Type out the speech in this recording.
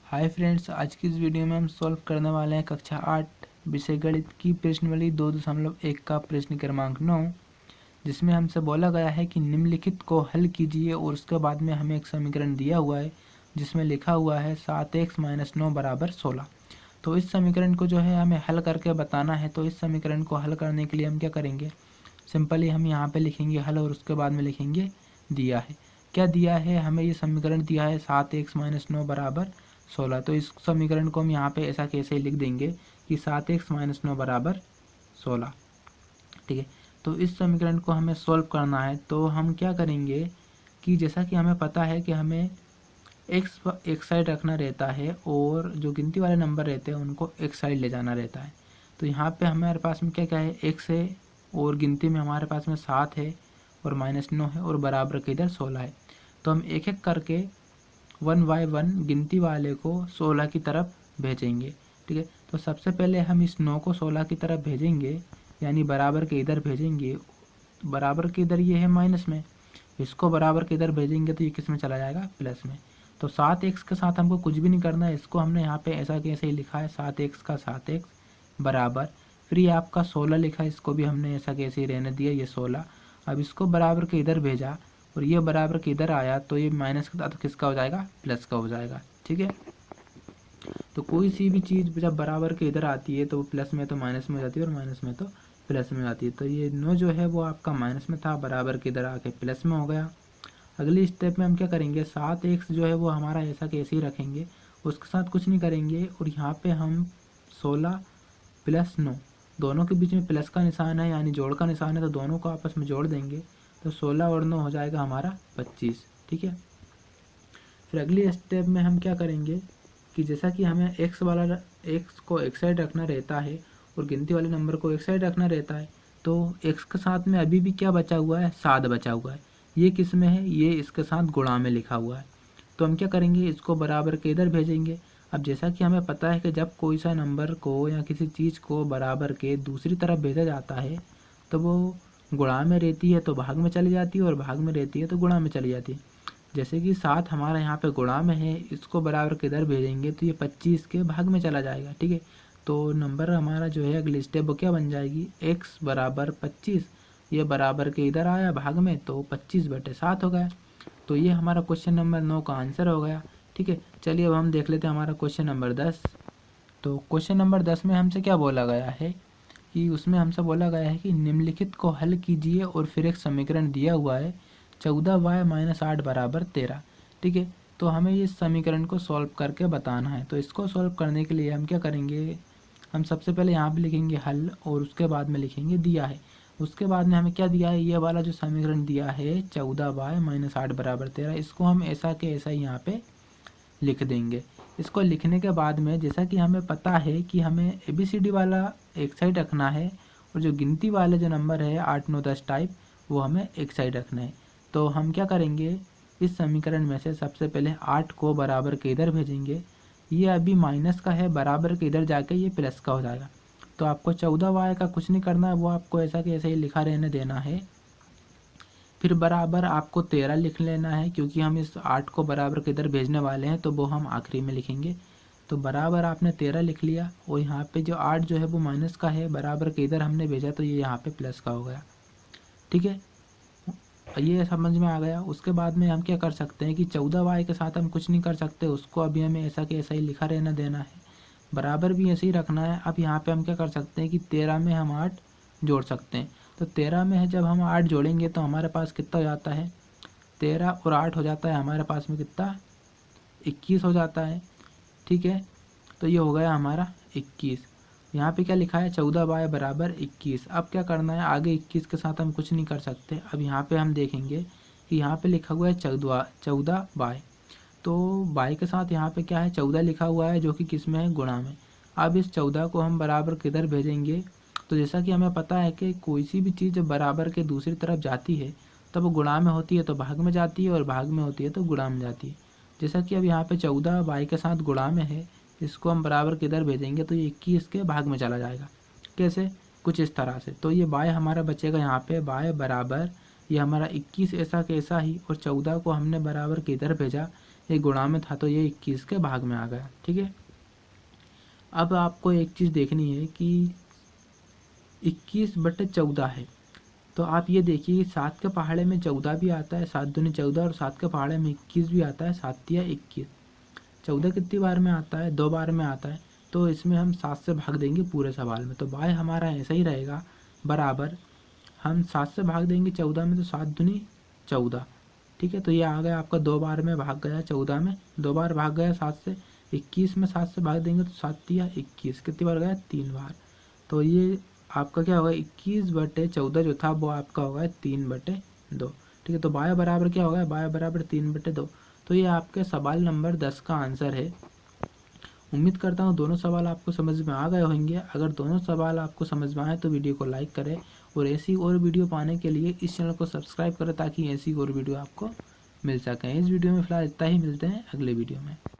Hi friends, आज की इस वीडियो में हम सॉल्व करने वाले हैं कक्षा 8 विषय गणित की प्रश्नावली 2.1 का प्रश्न क्रमांक 9, जिसमें हमसे बोला गया है कि निम्नलिखित को हल कीजिए और उसके बाद में हमें एक समीकरण दिया हुआ है जिसमें लिखा हुआ है 7x - 9 = 16। तो इस समीकरण को जो है हमें हल करके बताना है। तो इस समीकरण को हल करने के लिए हम क्या करेंगे, सिंपली हम यहाँ पे लिखेंगे हल और उसके बाद में लिखेंगे दिया है। क्या दिया है, हमें ये समीकरण दिया है 7x - 9 = 16। तो इस समीकरण को हम यहाँ पे ऐसा कैसे लिख देंगे कि 7x - 9 = 16। ठीक है, तो इस समीकरण को हमें सॉल्व करना है। तो हम क्या करेंगे कि जैसा कि हमें पता है कि हमें एक्स एक साइड रखना रहता है और जो गिनती वाले नंबर रहते हैं उनको एक साइड ले जाना रहता है। तो यहाँ पे हमारे पास में क्या क्या है, एक्स है और गिनती में हमारे पास में 7 है और -9 है और बराबर के इधर 16 है। तो हम एक एक करके 1 बाय 1 गिनती वाले को 16 की तरफ भेजेंगे। ठीक है, तो सबसे पहले हम इस 9 को 16 की तरफ भेजेंगे, यानी बराबर के इधर भेजेंगे। बराबर के इधर ये है माइनस में, इसको बराबर के इधर भेजेंगे तो ये किस में चला जाएगा, प्लस में। तो 7x के साथ हमको कुछ भी नहीं करना है, इसको हमने यहाँ पे ऐसा कैसे ही लिखा है 7x का 7x बराबर, फिर ये आपका 16 लिखा है, इसको भी हमने ऐसा कैसे ही रहने दिया, ये 16। अब इसको बराबर के इधर भेजा और ये बराबर के इधर आया तो ये माइनस का तो किसका हो जाएगा, प्लस का हो जाएगा। ठीक है, तो कोई सी भी चीज़ जब बराबर के इधर आती है तो वो प्लस में तो माइनस में हो जाती है और माइनस में तो प्लस में आती है। तो ये 9 जो है वो आपका माइनस में था, बराबर के इधर आके प्लस में हो गया। अगली स्टेप में हम क्या करेंगे, 7x जो है वो हमारा ऐसा कैसे ही रखेंगे, उसके साथ कुछ नहीं करेंगे और यहाँ पे हम 16 + 9 दोनों के बीच में प्लस का निशान है यानी जोड़ का निशान है, तो दोनों को आपस में जोड़ देंगे तो 16 और 9 हो जाएगा हमारा 25। ठीक है, फिर अगली स्टेप में हम क्या करेंगे कि जैसा कि हमें x को एक साइड रखना रहता है और गिनती वाले नंबर को एक साइड रखना रहता है, तो x के साथ में अभी भी क्या बचा हुआ है, 7 बचा हुआ है। ये किस में है, ये इसके साथ गुणा में लिखा हुआ है। तो हम क्या करेंगे, इसको बराबर के इधर भेजेंगे। अब जैसा कि हमें पता है कि जब कोई सा नंबर को या किसी चीज़ को बराबर के दूसरी तरफ भेजा जाता है तो वो गुणा में रहती है तो भाग में चली जाती है और भाग में रहती है तो गुणा में चली जाती है। जैसे कि 7 हमारा यहाँ पे गुणा में है, इसको बराबर के इधर भेजेंगे तो ये 25 के भाग में चला जाएगा। ठीक है, तो नंबर हमारा जो है अगली स्टेप वो क्या बन जाएगी, x बराबर 25, ये बराबर के इधर आया भाग में तो 25/7 हो गया। तो ये हमारा क्वेश्चन नंबर 9 का आंसर हो गया। ठीक है, चलिए अब हम देख लेते हैं हमारा क्वेश्चन नंबर 10। तो क्वेश्चन नंबर 10 में हमसे क्या बोला गया है कि उसमें हमसे बोला गया है कि निम्नलिखित को हल कीजिए और फिर एक समीकरण दिया हुआ है 14y - 8 = 13। ठीक है, तो हमें इस समीकरण को सॉल्व करके बताना है। तो इसको सॉल्व करने के लिए हम क्या करेंगे, हम सबसे पहले यहाँ पे लिखेंगे हल और उसके बाद में लिखेंगे दिया है। उसके बाद में हमें क्या दिया है, ये वाला जो समीकरण दिया है 14y - 8 = 13, इसको हम ऐसा के ऐसा यहाँ पे लिख देंगे। इसको लिखने के बाद में जैसा कि हमें पता है कि हमें ABCD वाला एक साइड रखना है और जो गिनती वाले जो नंबर है 8 9 10 टाइप वो हमें एक साइड रखना है। तो हम क्या करेंगे, इस समीकरण में से सबसे पहले 8 को बराबर के इधर भेजेंगे, ये अभी माइनस का है, बराबर के इधर जाके ये प्लस का हो जाएगा। तो आपको 14y का कुछ नहीं करना है, वो आपको ऐसा कि ऐसे ही लिखा रहने देना है। फिर बराबर आपको 13 लिख लेना है, क्योंकि हम इस 8 को बराबर के इधर भेजने वाले हैं तो वो हम आखिरी में लिखेंगे। तो बराबर आपने 13 लिख लिया और यहाँ पे जो 8 जो है वो माइनस का है, बराबर के इधर हमने भेजा तो ये यहाँ पे प्लस का हो गया। ठीक है, ये समझ में आ गया। उसके बाद में हम क्या कर सकते हैं कि 14y के साथ हम कुछ नहीं कर सकते, उसको अभी हमें ऐसा कि ऐसा ही लिखा रहना देना है, बराबर भी ऐसे ही रखना है। अब यहाँ पे हम क्या कर सकते हैं कि 13 में हम 8 जोड़ सकते हैं। तो 13 में है जब हम 8 जोड़ेंगे तो हमारे पास कितना हो जाता है, 13 और 8 हो जाता है हमारे पास में कितना, 21 हो जाता है। ठीक है, तो ये हो गया हमारा 21। यहाँ पे क्या लिखा है, 14y = 21। अब क्या करना है, आगे 21 के साथ हम कुछ नहीं कर सकते। अब यहाँ पे हम देखेंगे कि यहाँ पे लिखा हुआ है 14y, तो y के साथ यहाँ पे क्या है, 14 लिखा हुआ है जो कि किस में है, गुणा में। अब इस 14 को हम बराबर किधर भेजेंगे, तो जैसा कि हमें पता है कि कोई सी भी चीज़ जब बराबर के दूसरी तरफ जाती है तब वो गुणा में होती है तो भाग में जाती है और भाग में होती है तो गुणा में जाती है। जैसा कि अब यहाँ पे 14 y के साथ गुणा में है, इसको हम बराबर किधर भेजेंगे तो ये 21 के भाग में चला जाएगा। कैसे, कुछ इस तरह से। तो ये y हमारा बचेगा यहाँ पे, y बराबर ये हमारा 21 ऐसा कैसा ही, और 14 को हमने बराबर किधर भेजा, ये गुणा में था तो ये 21 के भाग में आ गया। ठीक है, अब आपको एक चीज़ देखनी है कि 21/14 है, तो आप ये देखिए कि 7 के पहाड़े में 14 भी आता है, 7 दूनी 14, और 7 के पहाड़े में 21 भी आता है, 7 तिया 21। 14 कितनी बार में आता है? 2 बार में आता है, तो इसमें हम 7 से भाग देंगे पूरे सवाल में, तो बाय हमारा ऐसा ही रहेगा, बराबर हम 7 से भाग देंगे 14 में, तो 7 दूनी 14। ठीक है, तो ये आ गया आपका 2 बार में भाग गया 14 में, 2 बार भाग गया 7 से। 21 में 7 से भाग देंगे तो 7 तिया 21, कितनी बार गया? 3 बार। तो ये आपका क्या होगा? 21/14 जो था वो आपका होगा 3/2। ठीक है, तो बाय बराबर क्या होगा? बाय बराबर 3/2। तो ये आपके सवाल नंबर 10 का आंसर है। उम्मीद करता हूँ दोनों सवाल आपको समझ में आ गए होंगे। अगर दोनों सवाल आपको समझ में आए तो वीडियो को लाइक करें, और ऐसी और वीडियो पाने के लिए इस चैनल को सब्सक्राइब करें ताकि ऐसी और वीडियो आपको मिल सकें। इस वीडियो में फिलहाल इतना ही, मिलते हैं अगले वीडियो में।